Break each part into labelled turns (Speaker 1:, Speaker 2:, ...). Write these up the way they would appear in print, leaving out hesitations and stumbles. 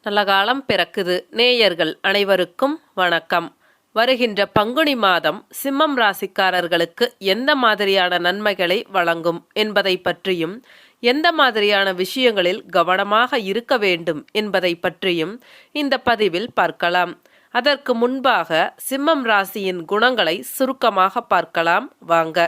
Speaker 1: நல்ல காலம் பிறக்குது. நேயர்கள் அனைவருக்கும் வணக்கம். வருகின்ற பங்குனி மாதம் சிம்மம் ராசிக்காரர்களுக்கு எந்த மாதிரியான நன்மைகளை வழங்கும் என்பதை பற்றியும், எந்த மாதிரியான விஷயங்களில் கவனமாக இருக்க வேண்டும் என்பதை பற்றியும் இந்த பதிவில் பார்க்கலாம். அதற்கு முன்பாக சிம்மம் ராசியின் குணங்களை சுருக்கமாக பார்க்கலாம் வாங்க.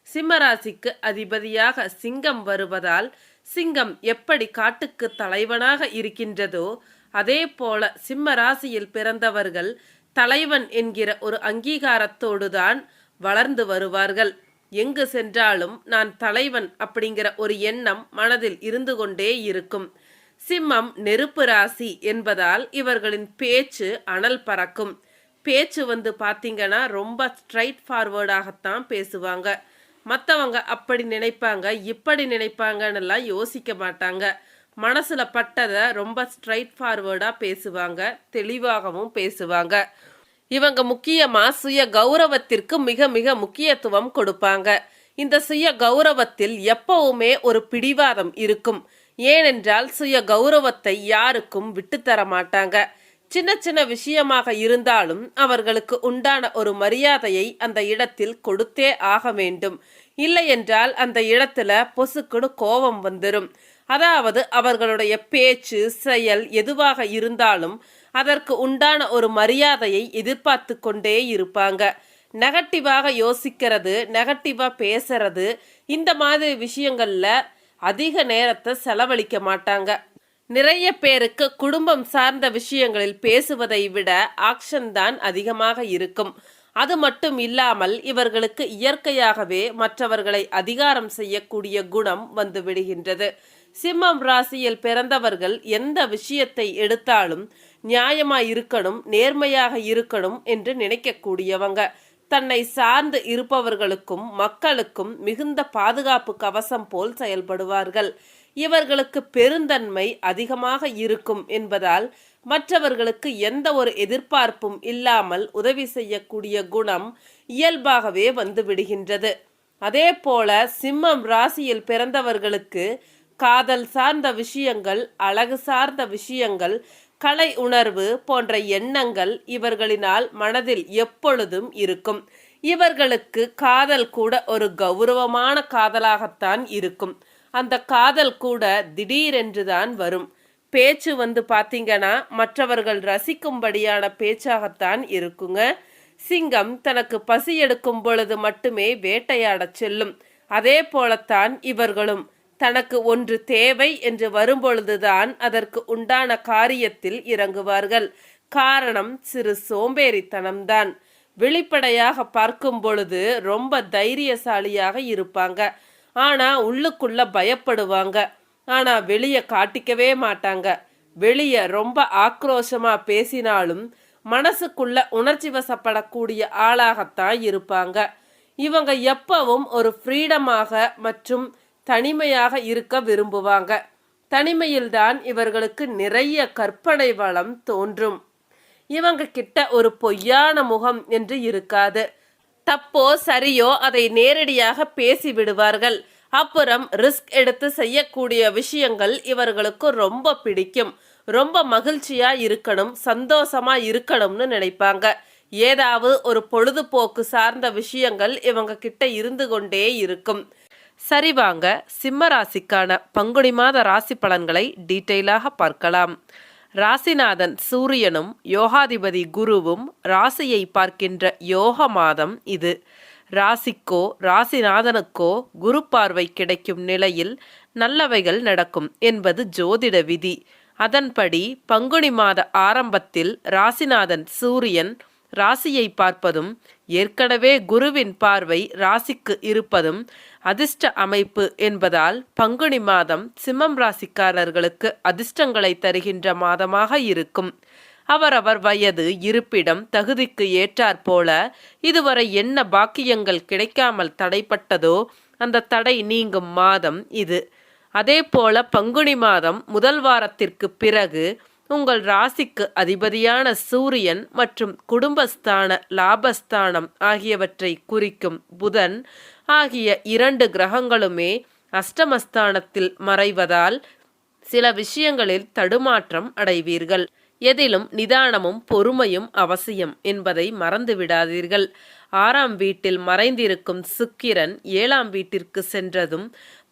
Speaker 1: சிம்ம ராசிக்கு அதிபதியாக சிங்கம் வருவதால் சிங்கம் எப்படி காட்டுக்கு தலைவனாக இருக்கின்றதோ அதே போல சிம்ம ராசியில் பிறந்தவர்கள் தலைவன் என்கிற ஒரு அங்கீகாரத்தோடுதான் வளர்ந்து வருவார்கள். எங்கு சென்றாலும் நான் தலைவன் அப்படிங்கிற ஒரு எண்ணம் மனதில் இருந்து கொண்டே இருக்கும். சிம்மம் நெருப்பு ராசி என்பதால் இவர்களின் பேச்சு அனல் பறக்கும். பேச்சு பார்த்தீங்கன்னா ரொம்ப ஸ்ட்ரைட் ஃபார்வேர்டாகத்தான் பேசுவாங்க. மற்றவங்க அப்படி நினைப்பாங்க, இப்படி நினைப்பாங்கன்னெல்லாம் யோசிக்க மாட்டாங்க. மனசில் பட்டதை ரொம்ப ஸ்ட்ரைட் ஃபார்வேர்டாக பேசுவாங்க, தெளிவாகவும் பேசுவாங்க. இவங்க முக்கியமாக சுய கௌரவத்திற்கு மிக மிக முக்கியத்துவம் கொடுப்பாங்க. இந்த சுய கௌரவத்தில் எப்பவுமே ஒரு பிடிவாதம் இருக்கும். ஏனென்றால் சுய கௌரவத்தை யாருக்கும் விட்டுத்தர மாட்டாங்க. சின்ன சின்ன விஷயமாக இருந்தாலும் அவர்களுக்கு உண்டான ஒரு மரியாதையை அந்த இடத்தில் கொடுத்தே ஆக வேண்டும். இல்லை என்றால் அந்த இடத்துல பொசுக்குன்னு கோபம் வந்துடும். அதாவது அவர்களுடைய பேச்சு செயல் எதுவாக இருந்தாலும் அதற்கு உண்டான ஒரு மரியாதையை எதிர்பார்த்து கொண்டே இருப்பாங்க. நெகட்டிவாக யோசிக்கிறது, நெகட்டிவாக பேசுறது, இந்த மாதிரி விஷயங்கள்ல அதிக நேரத்தை செலவழிக்க மாட்டாங்க. நிறைய பேருக்கு குடும்பம் சார்ந்த விஷயங்களில் பேசுவதை விட ஆக்ஷன் தான் அதிகமாக இருக்கும். அது மட்டும் இல்லாமல் இவர்களுக்கு இயற்கையாகவே மற்றவர்களை அதிகாரம் செய்யக்கூடிய குணம் வந்து விடுகின்றது. சிம்மம் ராசியில் பிறந்தவர்கள் எந்த விஷயத்தை எடுத்தாலும் நியாயமாக இருக்கணும், நேர்மையாக இருக்கணும் என்று நினைக்கக்கூடியவங்க. தன்னை சார்ந்து இருப்பவர்களுக்கும் மக்களுக்கும் மிகுந்த பாதுகாப்பு கவசம் போல் செயல்படுவார்கள். இவர்களுக்கு பெருந்தன்மை அதிகமாக இருக்கும் என்பதால் மற்றவர்களுக்கு எந்த ஒரு எதிர்பார்ப்பும் இல்லாமல் உதவி செய்யக்கூடிய குணம் இயல்பாகவே வந்து விடுகின்றது. அதே போல சிம்மம் ராசியில் பிறந்தவர்களுக்கு காதல் சார்ந்த விஷயங்கள், அழகு சார்ந்த விஷயங்கள், கலை உணர்வு போன்ற எண்ணங்கள் இவர்களினால் மனதில் எப்பொழுதும் இருக்கும். இவர்களுக்கு காதல் கூட ஒரு கௌரவமான காதலாகத்தான் இருக்கும். அந்த காதல் கூட திடீரென்றுதான் வரும். பேச்சு பார்த்தீங்கன்னா மற்றவர்கள் ரசிக்கும்படியான பேச்சாகத்தான் இருக்குங்க. சிங்கம் தனக்கு பசி எடுக்கும் பொழுது மட்டுமே வேட்டையாடச் செல்லும். அதே போலத்தான் இவர்களும் தனக்கு ஒன்று தேவை என்று வரும்பொழுதுதான் அதற்கு உண்டான காரியத்தில் இறங்குவார்கள். காரணம் சிறு சோம்பேறித்தனம்தான். வெளிப்படையாக பார்க்கும் பொழுது ரொம்ப தைரியசாலியாக இருப்பாங்க. ஆனால் உள்ளுக்குள்ள பயப்படுவாங்க. ஆனால் வெளியே காட்டிக்கவே மாட்டாங்க. வெளியே ரொம்ப ஆக்ரோஷமாக பேசினாலும் மனசுக்குள்ள உணர்ச்சி வசப்படக்கூடிய ஆளாகத்தான் இருப்பாங்க. இவங்க எப்பவும் ஒரு ஃப்ரீடமாக மற்றும் தனிமையாக இருக்க விரும்புவாங்க. தனிமையில்தான் இவர்களுக்கு நிறைய கற்பனை வளம் தோன்றும். இவங்க கிட்ட ஒரு பொய்யான முகம் என்று இருக்காது. தப்போ சரியோ அதை நேரடியாக பேசி விடுவார்கள். அப்புறம் ரிஸ்க் எடுத்து செய்யக்கூடிய விஷயங்கள் இவர்களுக்கு ரொம்ப பிடிக்கும். ரொம்ப மகிழ்ச்சியா இருக்கணும், சந்தோஷமா இருக்கணும்னு நினைப்பாங்க. ஏதாவது ஒரு பொழுதுபோக்கு சார்ந்த விஷயங்கள் இவங்க கிட்ட இருந்து கொண்டே இருக்கும். சரி வாங்க, சிம்ம ராசிக்கான பங்குனி மாத ராசி பலன்களை டீட்டெயிலாக பார்க்கலாம். ராசிநாதன் சூரியனும் யோகாதிபதி குருவும் ராசியை பார்க்கின்ற யோக மாதம் இது. ராசிக்கோ ராசிநாதனுக்கோ குரு பார்வை கிடைக்கும் நிலையில் நல்லவைகள் நடக்கும் என்பது ஜோதிட விதி. அதன்படி பங்குனி மாத ஆரம்பத்தில் ராசிநாதன் சூரியன் ராசியை பார்ப்பதும் ஏற்கனவே குருவின் பார்வை ராசிக்கு இருப்பதும் அதிர்ஷ்ட அமைப்பு என்பதால் பங்குனி மாதம் சிம்மம் ராசிக்காரர்களுக்கு அதிர்ஷ்டங்களை தருகின்ற மாதமாக இருக்கும். அவரவர் வயது, இருப்பிடம், தகுதிக்கு ஏற்றாற்போல இதுவரை என்ன பாக்கியங்கள் கிடைக்காமல் தடைப்பட்டதோ அந்த தடை நீங்கும் மாதம் இது. அதே போல பங்குனி மாதம் முதல் வாரத்திற்கு பிறகு உங்கள் ராசிக்கு அதிபதியான சூரியன் மற்றும் குடும்பஸ்தான, லாபஸ்தானம் ஆகியவற்றை குறிக்கும் புதன் ஆகிய 2 கிரகங்களுமே அஷ்டமஸ்தானத்தில் மறைவதால் சில விஷயங்களில் தடுமாற்றம் அடைவீர்கள். எதிலும் நிதானமும் பொறுமையும் அவசியம் என்பதை மறந்து விடாதீர்கள். 6ஆம் வீட்டில் மறைந்திருக்கும் சுக்கிரன் 7ஆம் வீட்டிற்கு சென்றதும்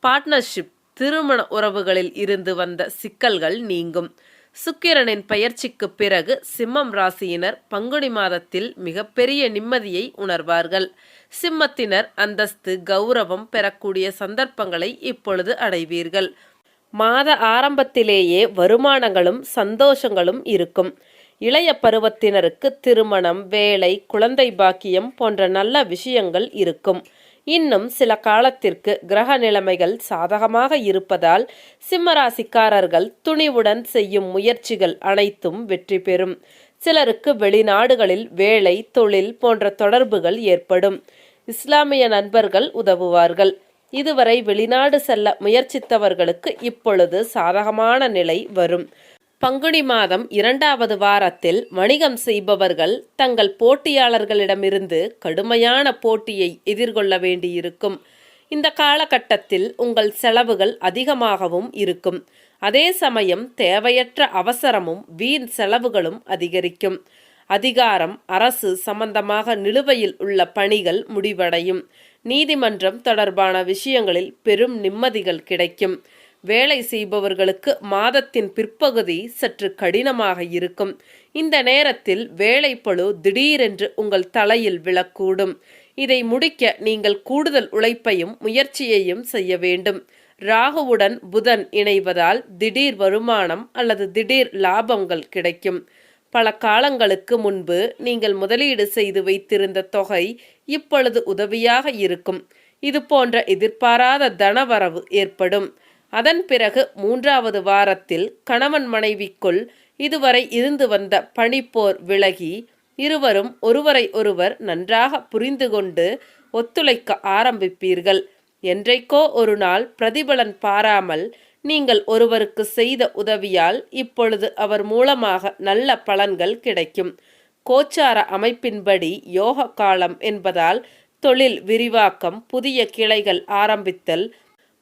Speaker 1: பார்ட்னர்ஷிப், திருமண உறவுகளில் இருந்து வந்த சிக்கல்கள் நீங்கும். சுக்கிரனின் பெயர்ச்சிக்கு பிறகு சிம்மம் ராசியினர் பங்குனி மாதத்தில் மிகப்பெரிய நிம்மதியை உணர்வார்கள். சிம்மத்தினர் அந்தஸ்து, கௌரவம் பெறக்கூடிய சந்தர்ப்பங்களை இப்பொழுது அடைவீர்கள். மாத ஆரம்பத்திலேயே வருமானங்களும் சந்தோஷங்களும் இருக்கும். இளைய பருவத்தினருக்கு திருமணம், வேலை, குழந்தை பாக்கியம் போன்ற நல்ல விஷயங்கள் இருக்கும். இன்னும் சில காலத்திற்கு கிரக நிலைமைகள் சாதகமாக இருப்பதால் சிம்மராசிக்காரர்கள் துணிவுடன் செய்யும் முயற்சிகள் அனைத்தும் வெற்றி பெறும். சிலருக்கு வெளிநாடுகளில் வேலை, தொழில் போன்ற தொடர்புகள் ஏற்படும். இஸ்லாமிய நண்பர்கள் உதவுவார்கள். இதுவரை வெளிநாடு செல்ல முயற்சித்தவர்களுக்கு இப்பொழுது சாதகமான நிலை வரும். பங்குனி மாதம் 2வது வாரத்தில் வணிகம் செய்பவர்கள் தங்கள் போட்டியாளர்களிடமிருந்து கடுமையான போட்டியை எதிர்கொள்ள வேண்டியிருக்கும். இந்த காலகட்டத்தில் உங்கள் செலவுகள் அதிகமாகவும் இருக்கும். அதே சமயம் தேவையற்ற அவசரமும் வீண் செலவுகளும் அதிகரிக்கும். அதிகாரம், அரசு சம்பந்தமாக நிலுவையில் உள்ள பணிகள் முடிவடையும். நீதிமன்றம் தொடர்பான விஷயங்களில் பெரும் நிம்மதிகள் கிடைக்கும். வேலை செய்பவர்களுக்கு மாதத்தின் பிற்பகுதி சற்று கடினமாக இருக்கும். இந்த நேரத்தில் வேலைப்பளு திடீரென்று உங்கள் தலையில் விழக்கூடும். இதை முடிக்க நீங்கள் கூடுதல் உழைப்பையும் முயற்சியையும் செய்ய வேண்டும். ராகுவுடன் புதன் இணைவதால் திடீர் வருமானம் அல்லது திடீர் லாபங்கள் கிடைக்கும். பல காலங்களுக்கு முன்பு நீங்கள் முதலீடு செய்து வைத்திருந்த தொகை இப்பொழுது உதவியாக இருக்கும். இது போன்ற எதிர்பாராத தனவரவு ஏற்படும். அதன் பிறகு 3வது வாரத்தில் கணவன் மனைவிக்குள் இதுவரை இருந்து வந்த பனிப்போர் விலகி இருவரும் ஒருவரை ஒருவர் நன்றாக புரிந்து கொண்டு ஒத்துழைக்க ஆரம்பிப்பீர்கள். என்றைக்கோ ஒரு நாள் பிரதிபலன் பாராமல் நீங்கள் ஒருவருக்கு செய்த உதவியால் இப்பொழுது அவர் மூலமாக நல்ல பலன்கள் கிடைக்கும். கோச்சார அமைப்பின்படி யோக காலம் என்பதால் தொழில் விரிவாக்கம், புதிய கிளைகள் ஆரம்பித்தல்,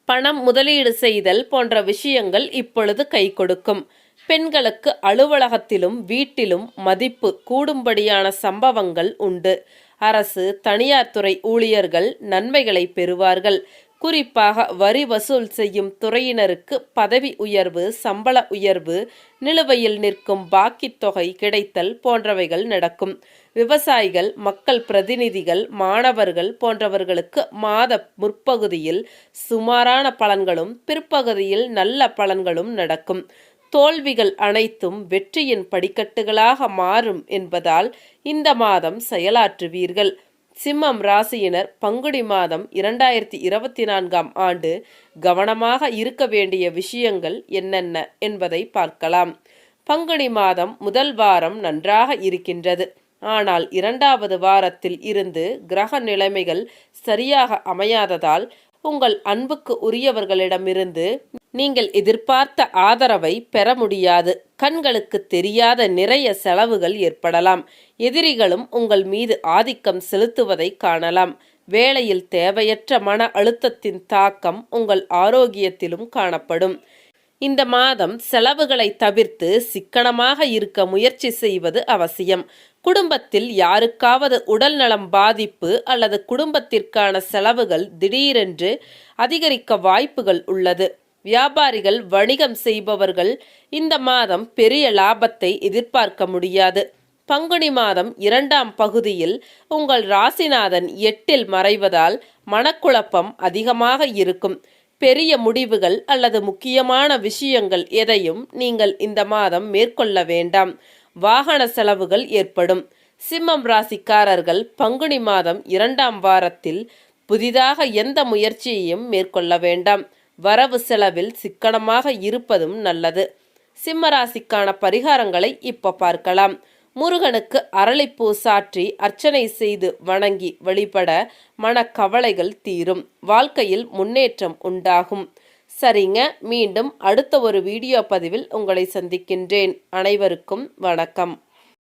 Speaker 1: பணம் முதலீடு செய்தல் போன்ற விஷயங்கள் இப்பொழுது கை கொடுக்கும். பெண்களுக்கு அலுவலகத்திலும் வீட்டிலும் மதிப்பு கூடும்படியான சம்பவங்கள் உண்டு. அரசு, தனியார் துறை ஊழியர்கள் நன்மைகளை பெறுவார்கள். குறிப்பாக வரி வசூல் செய்யும் துறையினருக்கு பதவி உயர்வு, சம்பள உயர்வு, நிலுவையில் நிற்கும் பாக்கி தொகை கிடைத்தல் போன்றவைகள் நடக்கும். விவசாயிகள், மக்கள் பிரதிநிதிகள், மாணவர்கள் போன்றவர்களுக்கு மாத முற்பகுதியில் சுமாரான பலன்களும் பிற்பகுதியில் நல்ல பலன்களும் நடக்கும். தோல்விகள் அனைத்தும் வெற்றியின் படிக்கட்டுகளாக மாறும் என்பதால் இந்த மாதம் செயலாற்றுவீர்கள். சிம்மம் ராசியினர் பங்குனி மாதம் 2024ஆம் ஆண்டு கவனமாக இருக்க வேண்டிய விஷயங்கள் என்னென்ன என்பதை பார்க்கலாம். பங்குனி மாதம் முதல் வாரம் நன்றாக இருக்கின்றது. ஆனால் 2வது வாரத்தில் இருந்து கிரக நிலைமைகள் சரியாக அமையாததால் உங்கள் அன்புக்கு உரியவர்களிடமிருந்து நீங்கள் எதிர்பார்த்த ஆதரவை பெற முடியாது. கண்களுக்கு தெரியாத நிறைய செலவுகள் ஏற்படலாம். எதிரிகளும் உங்கள் மீது ஆதிக்கம் செலுத்துவதை காணலாம். வேலையில் தேவையற்ற மன அழுத்தத்தின் தாக்கம் உங்கள் ஆரோக்கியத்திலும் காணப்படும். இந்த மாதம் செலவுகளை தவிர்த்து சிக்கனமாக இருக்க முயற்சி செய்வது அவசியம். குடும்பத்தில் யாருக்காவது உடல் நலம் பாதிப்பு அல்லது குடும்பத்திற்கான செலவுகள் திடீரென்று அதிகரிக்க வாய்ப்புகள் உள்ளது. வியாபாரிகள், வணிகம் செய்பவர்கள் இந்த மாதம் பெரிய லாபத்தை எதிர்பார்க்க முடியாது. பங்குனி மாதம் 2ஆம் பகுதியில் உங்கள் ராசிநாதன் 8இல் மறைவதால் மனக்குழப்பம் அதிகமாக இருக்கும். பெரிய முடிவுகள் அல்லது முக்கியமான விஷயங்கள் எதையும் நீங்கள் இந்த மாதம் மேற்கொள்ள வேண்டாம். வாகன செலவுகள் ஏற்படும். சிம்மம் ராசிக்காரர்கள் பங்குனி மாதம் 2ஆம் வாரத்தில் புதிதாக எந்த முயற்சியையும் மேற்கொள்ள வேண்டாம். வரவு செலவில் சிக்கனமாக இருப்பதும் நல்லது. சிம்ம ராசிக்கான பரிகாரங்களை இப்போ பார்க்கலாம். முருகனுக்கு அரளிப்பூ சாற்றி அர்ச்சனை செய்து வணங்கி வழிபட மனக்கவலைகள் தீரும். வாழ்க்கையில் முன்னேற்றம் உண்டாகும். சரிங்க, மீண்டும் அடுத்த ஒரு வீடியோ பதிவில் உங்களை சந்திக்கின்றேன். அனைவருக்கும் வணக்கம்.